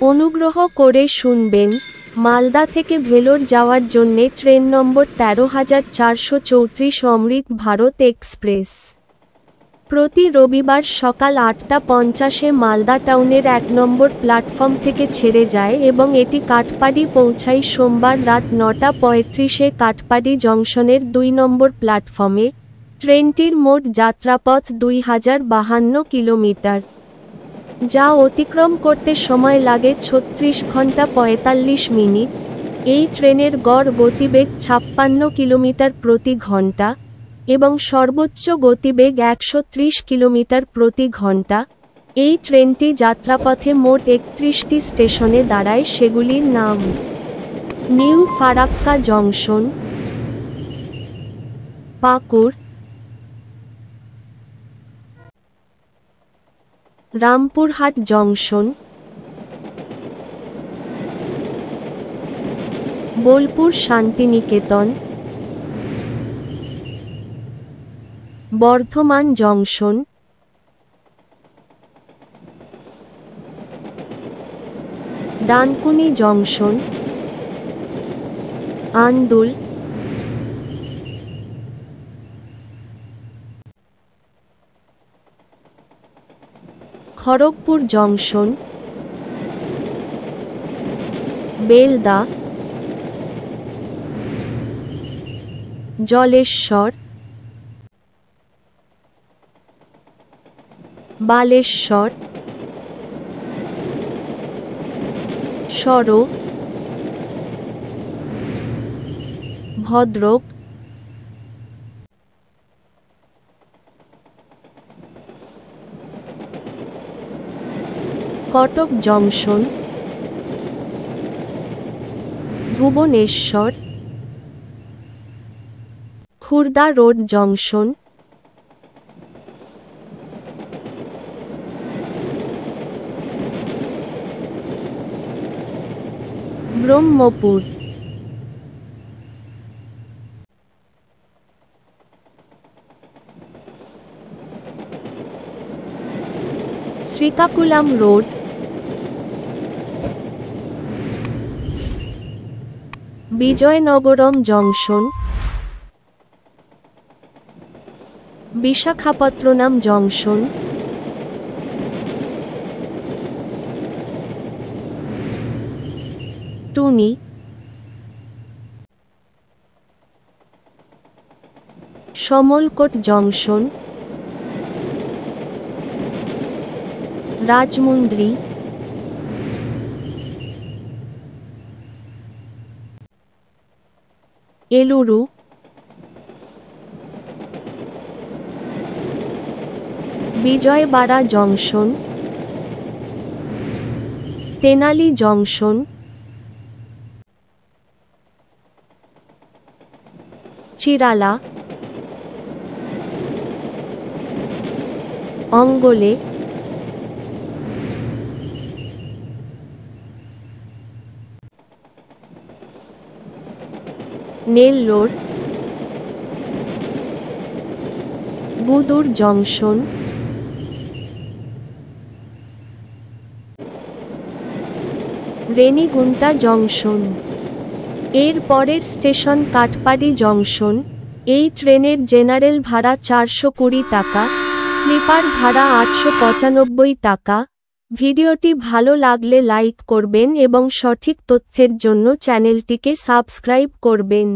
অনুগ্রহ করে শুনবেন, মালদা থেকে ভেলোর যাওয়ার জন্যে ট্রেন নম্বর ১৩,৪৩৪ অমৃত ভারত এক্সপ্রেস। প্রতি রবিবার সকাল ৮:৫০-এ মালদা টাউনের ১ নম্বর প্ল্যাটফর্ম থেকে ছেড়ে যায় এবং এটি কাটপাড়ি পৌঁছায় সোমবার রাত ৯:৩৫-এ কাটপাড়ি জংশনের ২ নম্বর প্ল্যাটফর্মে। ট্রেনটির মোট যাত্রাপথ ২০৫২ কিলোমিটার, যা অতিক্রম করতে সময় লাগে ৩৬ ঘন্টা ৪৫ মিনিট। এই ট্রেনের গড় গতিবেগ ৫৬ কিলোমিটার প্রতি ঘন্টা এবং সর্বোচ্চ গতিবেগ ১৩০ কিলোমিটার প্রতি ঘন্টা। এই ট্রেনটি যাত্রাপথে মোট ৩১টি স্টেশনে দাঁড়ায়, সেগুলির নাম: new Farakka junction, Pakur, Rampurhat junction, Bolpur Shantiniketan, Bardhaman junction, Dankuni junction, Andul, Kharagpur junction, Belda, Jaleswar, Baleshwar, Soro, Bhadrak, Cuttack junction, Bhubaneswar, Khurda road junction, Brahmapur, Srikakulam road, Vizianagaram junction, Visakhapatnam junction, Tuni, Samalkot junction, Rajahmundry, Eluru, Vijayawada junction, Tenali junction, Chirala, Ongole, Nellore, Gudur junction, Renigunta junction. এর পরের স্টেশন কাটপাড়ি জংশন। এই ট্রেনের জেনারেল ভাড়া ৪২০ টাকা, স্লিপার ভাড়া ৮৯৫ টাকা। ভিডিওটি ভালো লাগলে লাইক করবেন এবং সঠিক তথ্যের জন্য চ্যানেলটিকে সাবস্ক্রাইব করবেন।